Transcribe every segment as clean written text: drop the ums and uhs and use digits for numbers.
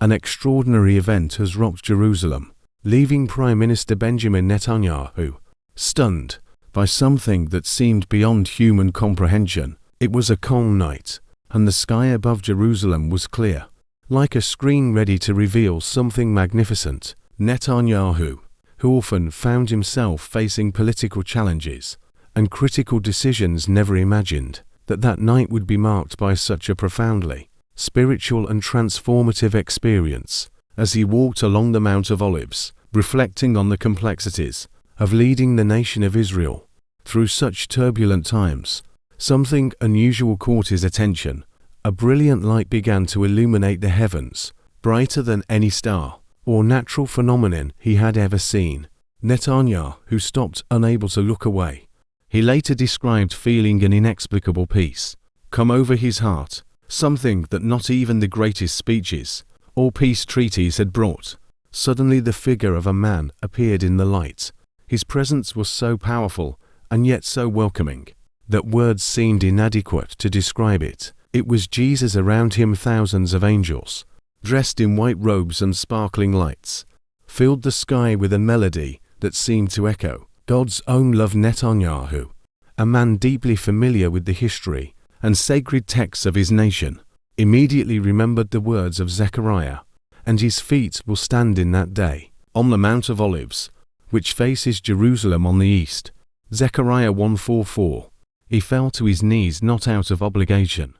An extraordinary event has rocked Jerusalem, leaving Prime Minister Benjamin Netanyahu stunned by something that seemed beyond human comprehension. It was a calm night, and the sky above Jerusalem was clear, like a screen ready to reveal something magnificent. Netanyahu, who often found himself facing political challenges and critical decisions, never imagined that night would be marked by such a profoundly spiritual and transformative experience. As he walked along the Mount of Olives, reflecting on the complexities of leading the nation of Israel through such turbulent times, something unusual caught his attention. A brilliant light began to illuminate the heavens, brighter than any star or natural phenomenon he had ever seen. Netanyahu stopped, unable to look away. He later described feeling an inexplicable peace come over his heart, something that not even the greatest speeches or peace treaties had brought. Suddenly the figure of a man appeared in the light. His presence was so powerful and yet so welcoming that words seemed inadequate to describe it. It was Jesus. Around him thousands of angels, dressed in white robes and sparkling lights, filled the sky with a melody that seemed to echo God's own love. Netanyahu, a man deeply familiar with the history and sacred texts of his nation, immediately remembered the words of Zechariah, and his feet will stand in that day on the Mount of Olives, which faces Jerusalem on the east. Zechariah 1:4. He fell to his knees not out of obligation,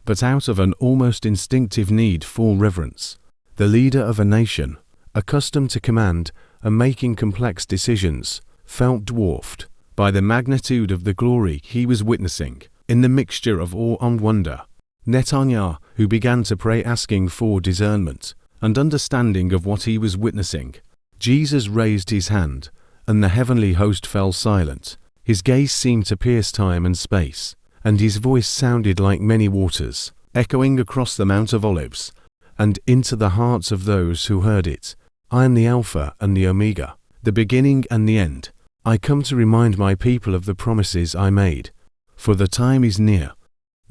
but out of an almost instinctive need for reverence. The leader of a nation, accustomed to command and making complex decisions, felt dwarfed by the magnitude of the glory he was witnessing. In the mixture of awe and wonder, Netanyahu began to pray, asking for discernment and understanding of what he was witnessing. Jesus raised his hand, and the heavenly host fell silent. His gaze seemed to pierce time and space, and his voice sounded like many waters, echoing across the Mount of Olives and into the hearts of those who heard it. I am the Alpha and the Omega, the beginning and the end. I come to remind my people of the promises I made, for the time is near.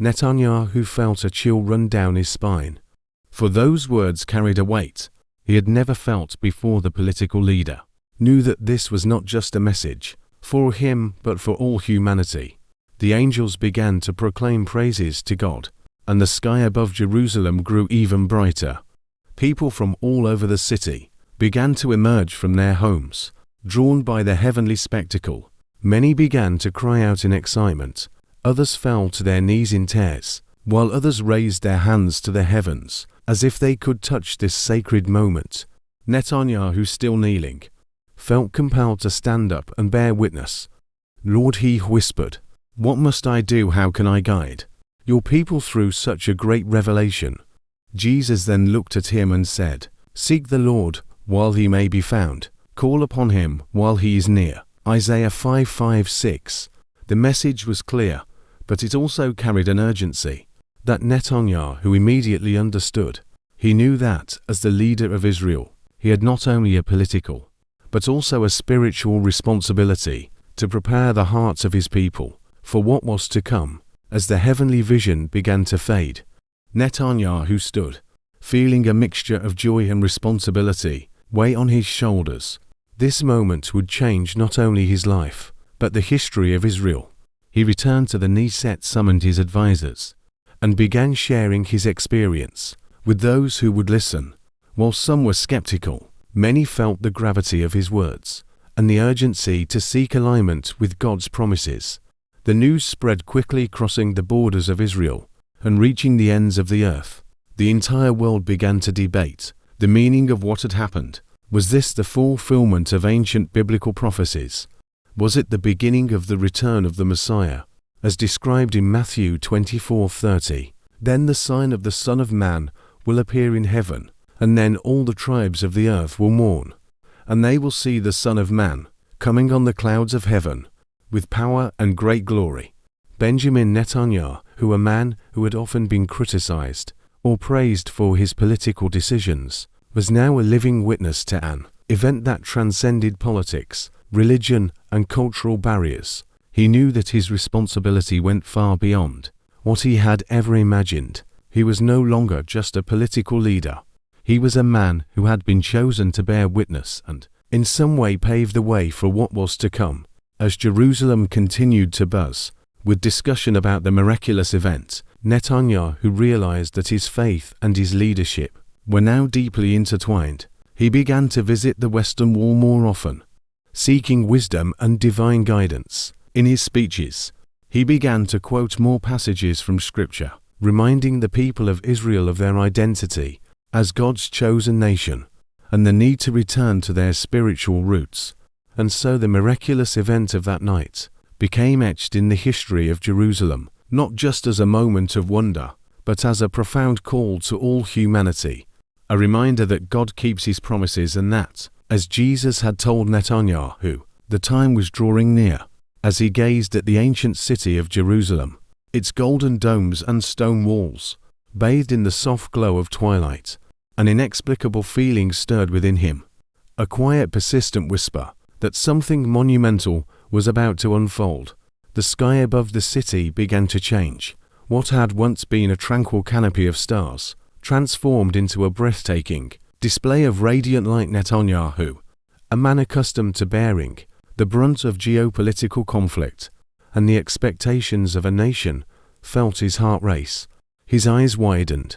Netanyahu felt a chill run down his spine, for those words carried a weight he had never felt before. The political leader knew that this was not just a message for him, but for all humanity. The angels began to proclaim praises to God, and the sky above Jerusalem grew even brighter. People from all over the city began to emerge from their homes, drawn by the heavenly spectacle. Many began to cry out in excitement. Others fell to their knees in tears, while others raised their hands to the heavens, as if they could touch this sacred moment. Netanyahu, still kneeling, felt compelled to stand up and bear witness. Lord, he whispered, what must I do? How can I guide your people through such a great revelation? Jesus then looked at him and said, seek the Lord while he may be found. Call upon him while he is near. Isaiah 5:5-6. The message was clear, but it also carried an urgency that Netanyahu immediately understood. He knew that, as the leader of Israel, he had not only a political, but also a spiritual responsibility to prepare the hearts of his people for what was to come. As the heavenly vision began to fade, Netanyahu stood, feeling a mixture of joy and responsibility weigh on his shoulders. This moment would change not only his life, but the history of Israel. He returned to the Knesset, summoned his advisors, and began sharing his experience with those who would listen. While some were skeptical, many felt the gravity of his words and the urgency to seek alignment with God's promises. The news spread quickly, crossing the borders of Israel and reaching the ends of the earth. The entire world began to debate the meaning of what had happened. Was this the fulfillment of ancient biblical prophecies? Was it the beginning of the return of the Messiah, as described in Matthew 24:30? Then the sign of the Son of Man will appear in heaven, and then all the tribes of the earth will mourn, and they will see the Son of Man coming on the clouds of heaven with power and great glory. Benjamin Netanyahu, a man who had often been criticized or praised for his political decisions, was now a living witness to an event that transcended politics, religion, and cultural barriers. He knew that his responsibility went far beyond what he had ever imagined. He was no longer just a political leader. He was a man who had been chosen to bear witness and, in some way, pave the way for what was to come. As Jerusalem continued to buzz with discussion about the miraculous event, Netanyahu realized that his faith and his leadership were now deeply intertwined. He began to visit the Western Wall more often, seeking wisdom and divine guidance. In his speeches, he began to quote more passages from Scripture, reminding the people of Israel of their identity as God's chosen nation and the need to return to their spiritual roots. And so the miraculous event of that night became etched in the history of Jerusalem, not just as a moment of wonder, but as a profound call to all humanity, a reminder that God keeps his promises and that, as Jesus had told Netanyahu, the time was drawing near. As he gazed at the ancient city of Jerusalem, its golden domes and stone walls, bathed in the soft glow of twilight, an inexplicable feeling stirred within him, a quiet, persistent whisper that something monumental was about to unfold. The sky above the city began to change. What had once been a tranquil canopy of stars transformed into a breathtaking display of radiant light. Netanyahu, a man accustomed to bearing the brunt of geopolitical conflict and the expectations of a nation, felt his heart race. His eyes widened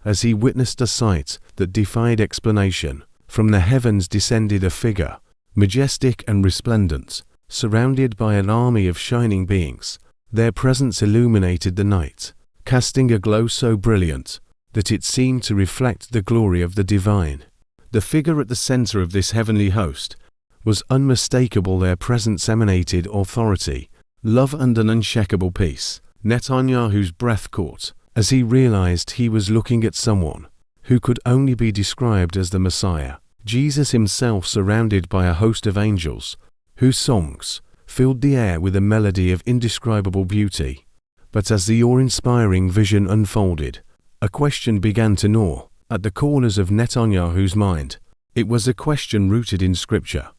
as he witnessed a sight that defied explanation. From the heavens descended a figure, majestic and resplendent, surrounded by an army of shining beings. Their presence illuminated the night, casting a glow so brilliant that it seemed to reflect the glory of the divine. The figure at the center of this heavenly host was unmistakable. Their presence emanated authority, love and an unshakable peace. Netanyahu's breath caught as he realized he was looking at someone who could only be described as the Messiah, Jesus himself, surrounded by a host of angels whose songs filled the air with a melody of indescribable beauty. But as the awe-inspiring vision unfolded, a question began to gnaw at the corners of Netanyahu's mind. It was a question rooted in Scripture.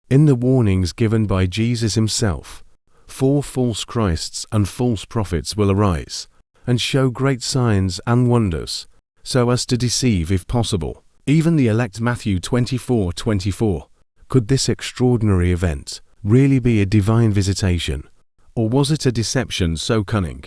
In the warnings given by Jesus himself, 4 false Christs and false prophets will arise and show great signs and wonders, so as to deceive, if possible, even the elect. Matthew 24:24. Could this extraordinary event really be a divine visitation, or was it a deception so cunning,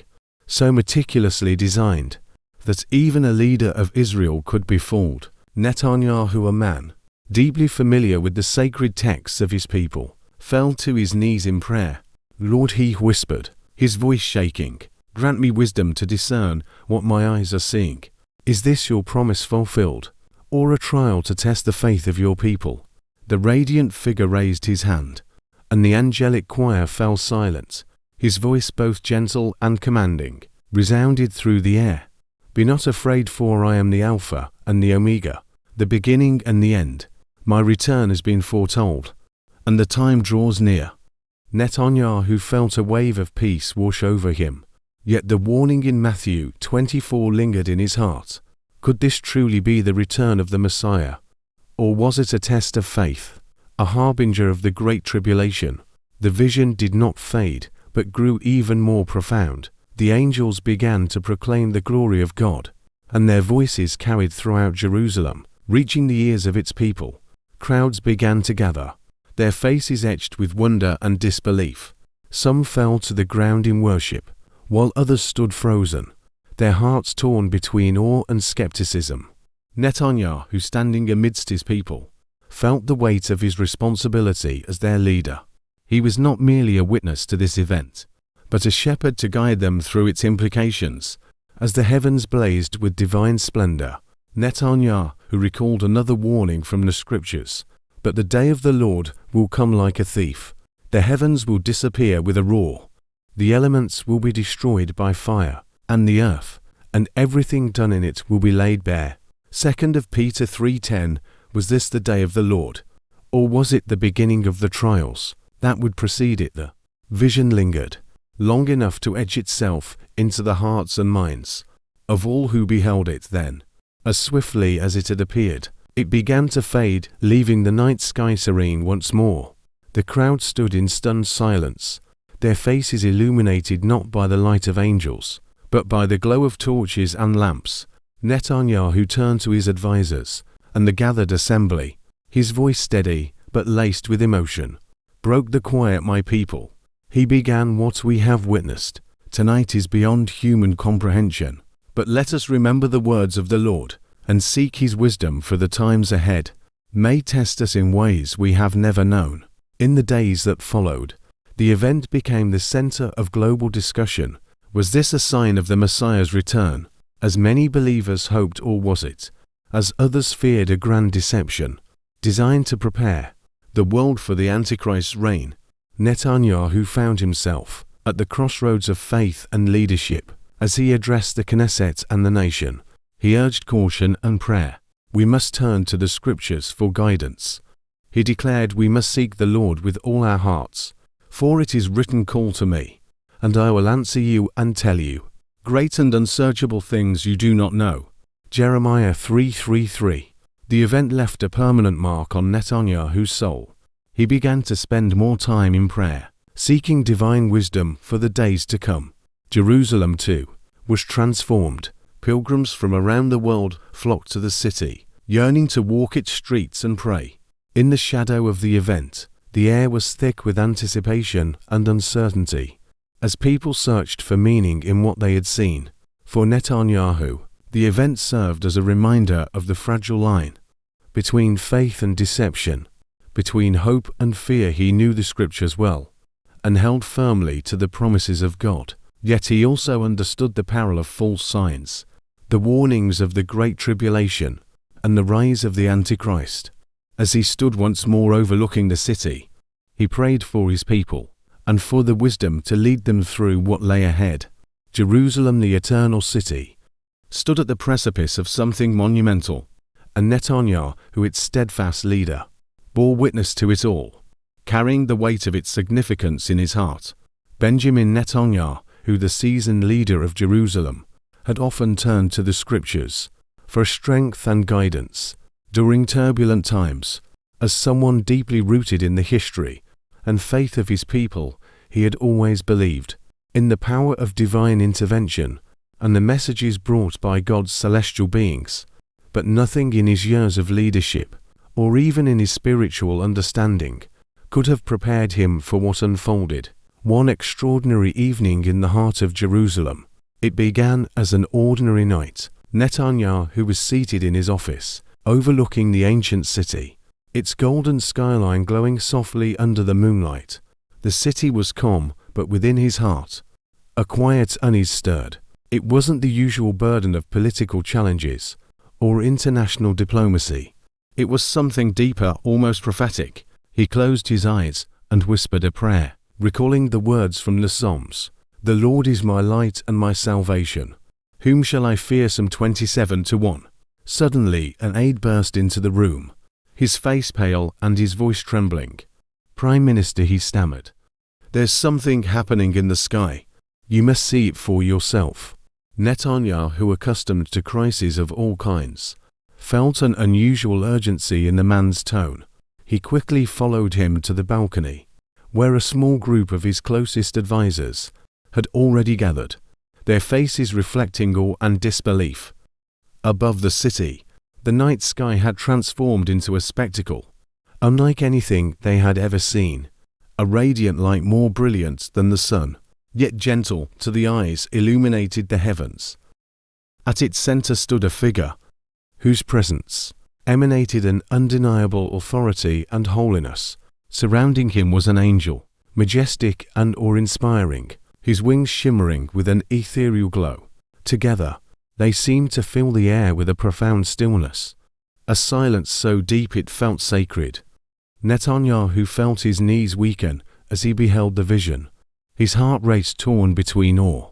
so meticulously designed, that even a leader of Israel could be fooled? Netanyahu, a man deeply familiar with the sacred texts of his people, fell to his knees in prayer. Lord, he whispered, his voice shaking, grant me wisdom to discern what my eyes are seeing. Is this your promise fulfilled, or a trial to test the faith of your people? The radiant figure raised his hand, and the angelic choir fell silent. His voice, both gentle and commanding, resounded through the air. Be not afraid, for I am the Alpha and the Omega, the beginning and the end. My return has been foretold, and the time draws near. Netanyahu felt a wave of peace wash over him. Yet the warning in Matthew 24 lingered in his heart. Could this truly be the return of the Messiah? Or was it a test of faith, a harbinger of the great tribulation? The vision did not fade, but grew even more profound. The angels began to proclaim the glory of God, and their voices carried throughout Jerusalem, reaching the ears of its people. Crowds began to gather, their faces etched with wonder and disbelief. Some fell to the ground in worship, while others stood frozen, their hearts torn between awe and skepticism. Netanyahu, standing amidst his people, felt the weight of his responsibility as their leader. He was not merely a witness to this event, but a shepherd to guide them through its implications. As the heavens blazed with divine splendor, Netanyahu recalled another warning from the Scriptures. But the day of the Lord will come like a thief. The heavens will disappear with a roar. The elements will be destroyed by fire, and the earth, and everything done in it will be laid bare. 2 Peter 3:10. Was this the day of the Lord? Or was it the beginning of the trials that would precede it? The vision lingered long enough to etch itself into the hearts and minds of all who beheld it. Then, as swiftly as it had appeared, it began to fade, leaving the night sky serene once more. The crowd stood in stunned silence, their faces illuminated not by the light of angels, but by the glow of torches and lamps. Netanyahu turned to his advisers and the gathered assembly. His voice steady, but laced with emotion. "Broke the quiet, my people." He began, "What we have witnessed tonight is beyond human comprehension. But let us remember the words of the Lord, and seek His wisdom for the times ahead. May test us in ways we have never known." In the days that followed, the event became the center of global discussion. Was this a sign of the Messiah's return, as many believers hoped, or was it, as others feared, a grand deception, designed to prepare the world for the Antichrist's reign? Netanyahu found himself at the crossroads of faith and leadership. As he addressed the Knesset and the nation, he urged caution and prayer. We must turn to the Scriptures for guidance. He declared, "We must seek the Lord with all our hearts, for it is written, 'Call to me, and I will answer you and tell you great and unsearchable things you do not know." Jeremiah 3:3. The event left a permanent mark on Netanyahu's soul. He began to spend more time in prayer, seeking divine wisdom for the days to come. Jerusalem, too, was transformed. Pilgrims from around the world flocked to the city, yearning to walk its streets and pray. In the shadow of the event, the air was thick with anticipation and uncertainty, as people searched for meaning in what they had seen. For Netanyahu, the event served as a reminder of the fragile line between faith and deception, between hope and fear. He knew the Scriptures well, and held firmly to the promises of God. Yet he also understood the peril of false signs, the warnings of the Great Tribulation, and the rise of the Antichrist. As he stood once more overlooking the city, he prayed for his people, and for the wisdom to lead them through what lay ahead. Jerusalem, the eternal city, stood at the precipice of something monumental, and Netanyahu, its steadfast leader, bore witness to it all, carrying the weight of its significance in his heart. Benjamin Netanyahu, the seasoned leader of Jerusalem, had often turned to the Scriptures for strength and guidance during turbulent times. As someone deeply rooted in the history and faith of his people, he had always believed in the power of divine intervention and the messages brought by God's celestial beings. But nothing in his years of leadership, or even in his spiritual understanding, could have prepared him for what unfolded one extraordinary evening in the heart of Jerusalem. It began as an ordinary night. Netanyahu was seated in his office, overlooking the ancient city, its golden skyline glowing softly under the moonlight. The city was calm, but within his heart, a quiet unease stirred. It wasn't the usual burden of political challenges or international diplomacy. It was something deeper, almost prophetic. He closed his eyes and whispered a prayer, recalling the words from the Psalms. "The Lord is my light and my salvation. Whom shall I fear?" Psalm 27:1. Suddenly, an aide burst into the room, his face pale and his voice trembling. "Prime Minister," he stammered, "there's something happening in the sky. You must see it for yourself." Netanyahu, accustomed to crises of all kinds, felt an unusual urgency in the man's tone. He quickly followed him to the balcony, where a small group of his closest advisers had already gathered, their faces reflecting awe and disbelief. Above the city, the night sky had transformed into a spectacle unlike anything they had ever seen. A radiant light more brilliant than the sun, yet gentle to the eyes, illuminated the heavens. At its center stood a figure whose presence emanated an undeniable authority and holiness. Surrounding him was an angel, majestic and awe-inspiring, his wings shimmering with an ethereal glow. Together, they seemed to fill the air with a profound stillness, a silence so deep it felt sacred. Netanyahu felt his knees weaken as he beheld the vision. His heart raced, torn between awe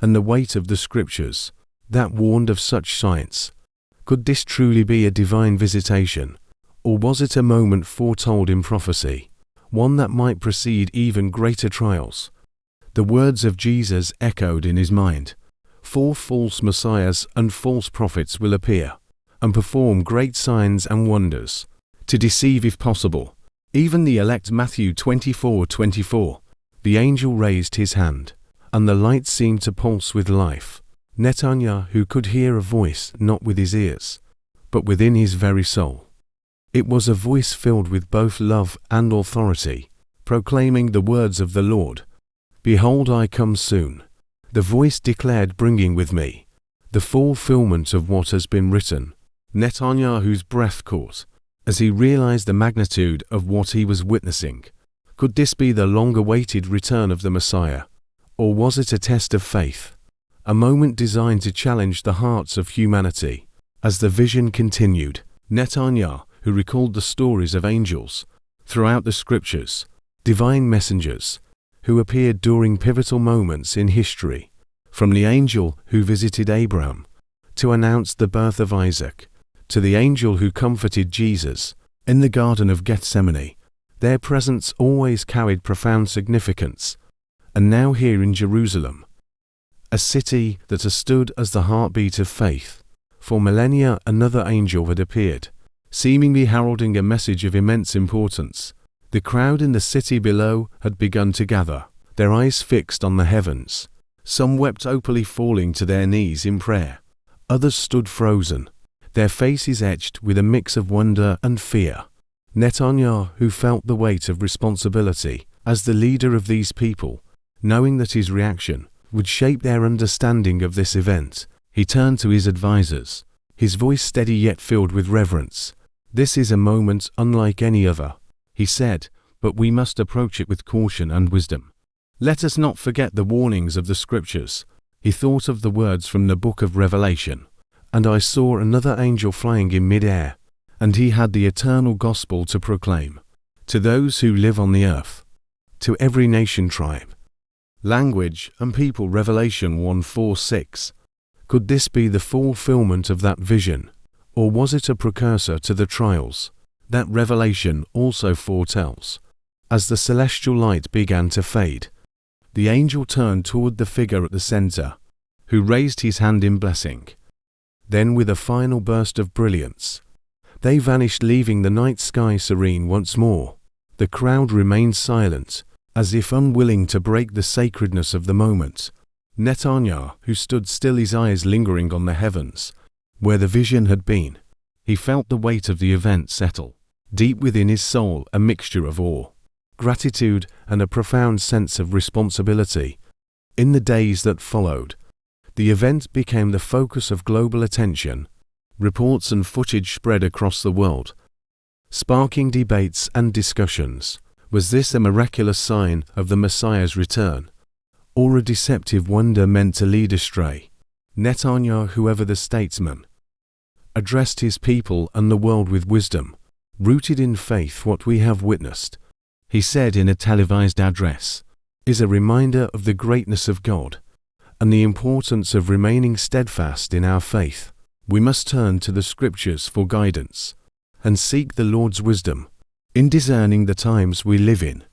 and the weight of the Scriptures that warned of such signs. Could this truly be a divine visitation? Or was it a moment foretold in prophecy, one that might precede even greater trials? The words of Jesus echoed in his mind. 4 false messiahs and false prophets will appear and perform great signs and wonders, to deceive if possible, even the elect. Matthew 24:24. The angel raised his hand, and the light seemed to pulse with life. Netanyahu could hear a voice not with his ears, but within his very soul. It was a voice filled with both love and authority, proclaiming the words of the Lord. Behold, I come soon. The voice declared, bringing with me the fulfillment of what has been written. Netanyahu's breath caught as he realized the magnitude of what he was witnessing. Could this be the long-awaited return of the Messiah? Or was it a test of faith? A moment designed to challenge the hearts of humanity. As the vision continued, Netanyahu recalled the stories of angels throughout the scriptures, divine messengers who appeared during pivotal moments in history, from the angel who visited Abraham to announce the birth of Isaac, to the angel who comforted Jesus in the Garden of Gethsemane. Their presence always carried profound significance. And now here in Jerusalem, a city that has stood as the heartbeat of faith, for millennia another angel had appeared, seemingly heralding a message of immense importance. The crowd in the city below had begun to gather, their eyes fixed on the heavens. Some wept openly, falling to their knees in prayer. Others stood frozen, their faces etched with a mix of wonder and fear. Netanyahu felt the weight of responsibility as the leader of these people, knowing that his reaction would shape their understanding of this event. He turned to his advisors, his voice steady yet filled with reverence. This is a moment unlike any other, he said, but we must approach it with caution and wisdom. Let us not forget the warnings of the scriptures. He thought of the words from the book of Revelation. And I saw another angel flying in mid-air, and he had the eternal gospel to proclaim to those who live on the earth, to every nation, tribe, language, and people. Revelation 1:4-6. Could this be the fulfillment of that vision, or was it a precursor to the trials that Revelation also foretells? As the celestial light began to fade, the angel turned toward the figure at the center, who raised his hand in blessing. Then, with a final burst of brilliance, they vanished, leaving the night sky serene once more. The crowd remained silent, as if unwilling to break the sacredness of the moment. Netanyahu stood still, his eyes lingering on the heavens, where the vision had been. He felt the weight of the event settle deep within his soul, a mixture of awe, gratitude, and a profound sense of responsibility. In the days that followed, the event became the focus of global attention. Reports and footage spread across the world, sparking debates and discussions. Was this a miraculous sign of the Messiah's return, or a deceptive wonder meant to lead astray? Netanyahu, whoever the statesman, addressed his people and the world with wisdom. Rooted in faith, what we have witnessed, he said in a televised address, is a reminder of the greatness of God and the importance of remaining steadfast in our faith. We must turn to the scriptures for guidance and seek the Lord's wisdom in discerning the times we live in.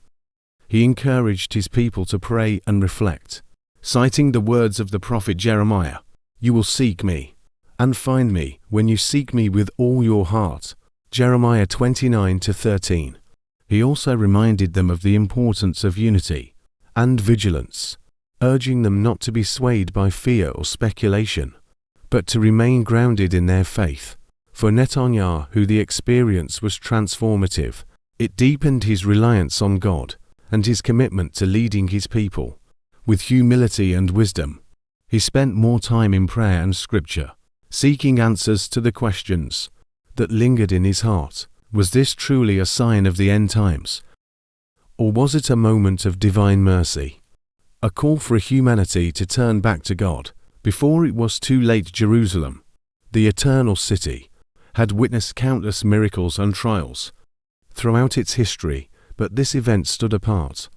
He encouraged his people to pray and reflect, citing the words of the prophet Jeremiah, "You will seek me and find me when you seek me with all your heart." Jeremiah 29-13. He also reminded them of the importance of unity and vigilance, urging them not to be swayed by fear or speculation, but to remain grounded in their faith. For Netanyahu, the experience was transformative. It deepened his reliance on God and his commitment to leading his people with humility and wisdom. He spent more time in prayer and scripture, seeking answers to the questions that lingered in his heart. Was this truly a sign of the end times? Or was it a moment of divine mercy? A call for humanity to turn back to God before it was too late. Jerusalem, the eternal city, had witnessed countless miracles and trials throughout its history, but this event stood apart,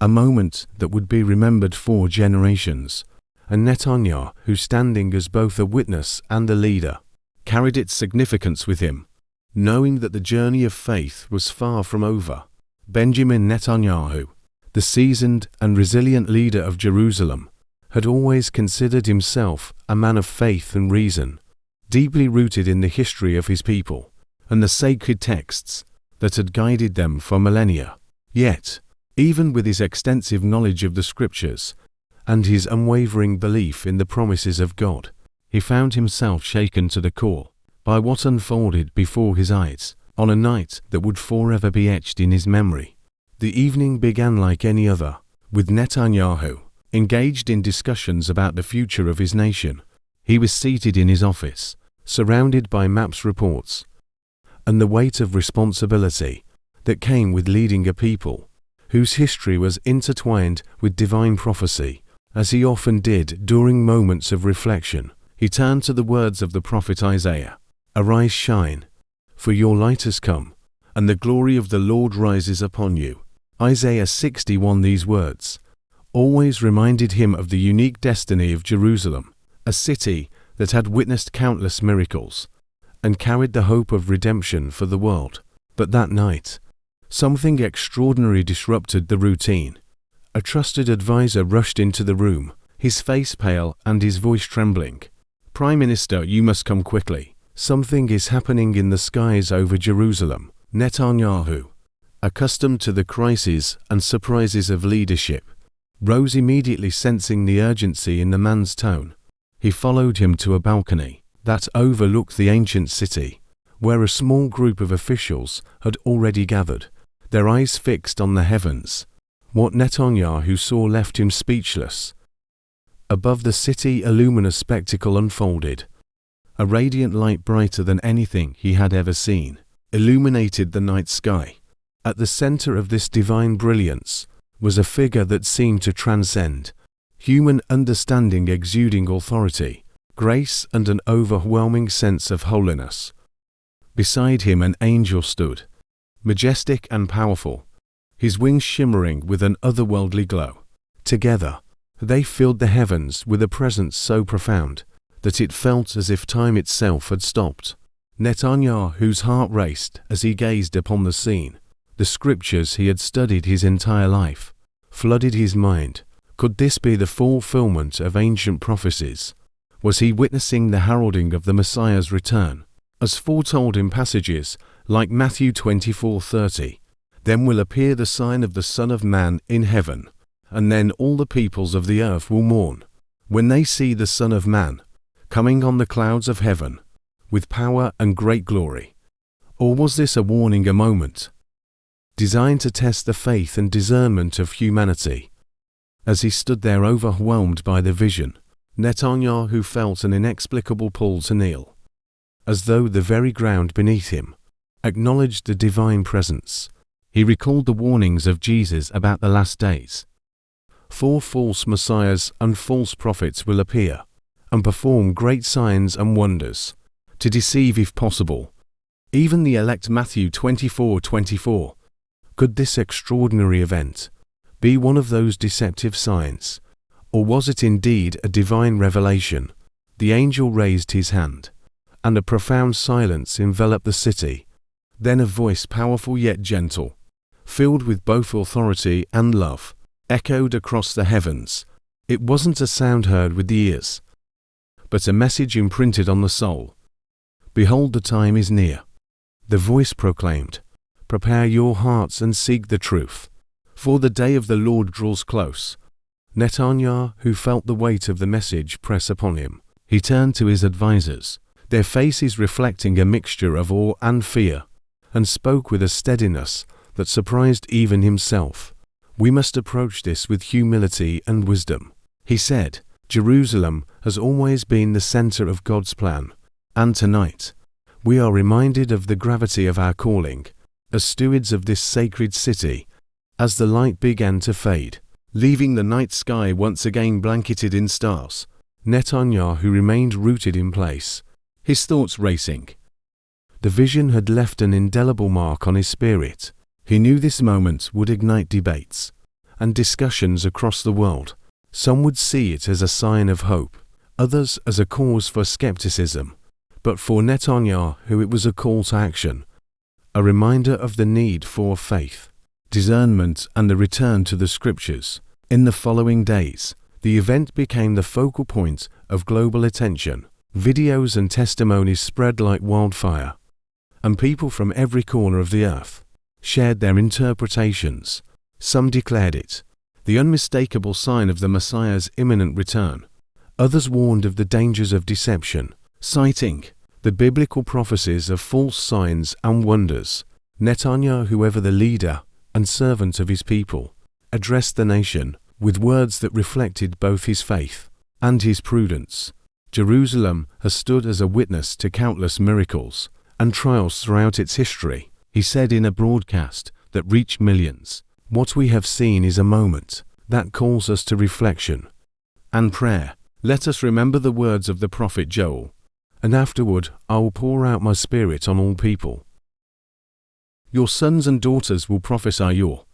a moment that would be remembered for generations. And Netanyahu, standing as both a witness and a leader, carried its significance with him, knowing that the journey of faith was far from over. Benjamin Netanyahu, the seasoned and resilient leader of Jerusalem, had always considered himself a man of faith and reason, deeply rooted in the history of his people and the sacred texts that had guided them for millennia. Yet, even with his extensive knowledge of the scriptures and his unwavering belief in the promises of God. He found himself shaken to the core by what unfolded before his eyes on a night that would forever be etched in his memory. The evening began like any other, with Netanyahu engaged in discussions about the future of his nation. He was seated in his office, surrounded by maps, reports, and the weight of responsibility that came with leading a people whose history was intertwined with divine prophecy. As he often did during moments of reflection, he turned to the words of the prophet Isaiah. "Arise, shine, for your light has come, and the glory of the Lord rises upon you." Isaiah 61. These words always reminded him of the unique destiny of Jerusalem, a city that had witnessed countless miracles and carried the hope of redemption for the world. But that night, something extraordinary disrupted the routine. A trusted advisor rushed into the room, his face pale and his voice trembling. "Prime Minister, you must come quickly. Something is happening in the skies over Jerusalem." Netanyahu, accustomed to the crises and surprises of leadership, rose immediately, sensing the urgency in the man's tone. He followed him to a balcony that overlooked the ancient city, where a small group of officials had already gathered, their eyes fixed on the heavens. What Netanyahu saw left him speechless. Above the city, a luminous spectacle unfolded. A radiant light brighter than anything he had ever seen illuminated the night sky. At the center of this divine brilliance was a figure that seemed to transcend human understanding, exuding authority, grace, and an overwhelming sense of holiness. Beside him an angel stood, majestic and powerful, his wings shimmering with an otherworldly glow. Together, they filled the heavens with a presence so profound that it felt as if time itself had stopped. Netanyahu's heart raced as he gazed upon the scene. The scriptures he had studied his entire life flooded his mind. Could this be the fulfillment of ancient prophecies? Was he witnessing the heralding of the Messiah's return, as foretold in passages like Matthew 24:30? "Then will appear the sign of the Son of Man in heaven, and then all the peoples of the earth will mourn when they see the Son of Man coming on the clouds of heaven with power and great glory." Or was this a warning, a moment designed to test the faith and discernment of humanity? As he stood there overwhelmed by the vision, Netanyahu felt an inexplicable pull to kneel, as though the very ground beneath him acknowledged the divine presence. He recalled the warnings of Jesus about the last days. 4 false messiahs and false prophets will appear and perform great signs and wonders, to deceive if possible even the elect. Matthew 24:24. Could this extraordinary event be one of those deceptive signs, or was it indeed a divine revelation? The angel raised his hand, and a profound silence enveloped the city. Then a voice, powerful yet gentle, filled with both authority and love, echoed across the heavens. It wasn't a sound heard with the ears, but a message imprinted on the soul. "Behold, the time is near," the voice proclaimed. "Prepare your hearts and seek the truth, for the day of the Lord draws close." Netanyahu felt the weight of the message press upon him. He turned to his advisors, their faces reflecting a mixture of awe and fear, and spoke with a steadiness that surprised even himself. "We must approach this with humility and wisdom," he said. "Jerusalem has always been the center of God's plan, and tonight we are reminded of the gravity of our calling as stewards of this sacred city." As the light began to fade, leaving the night sky once again blanketed in stars, Netanyahu remained rooted in place, his thoughts racing. The vision had left an indelible mark on his spirit. He knew this moment would ignite debates and discussions across the world. Some would see it as a sign of hope, others as a cause for skepticism. But for Netanyahu it was a call to action, a reminder of the need for faith, discernment, and the return to the scriptures. In the following days, the event became the focal point of global attention. Videos and testimonies spread like wildfire, and people from every corner of the earth shared their interpretations. Some declared it the unmistakable sign of the Messiah's imminent return. Others warned of the dangers of deception, citing the biblical prophecies of false signs and wonders. Netanyahu, whoever the leader and servant of his people, addressed the nation with words that reflected both his faith and his prudence. Jerusalem has stood as a witness to countless miracles and trials throughout its history, he said in a broadcast that reached millions. What we have seen is a moment that calls us to reflection and prayer. Let us remember the words of the prophet Joel, "And afterward I will pour out my spirit on all people. Your sons and daughters will prophesy, your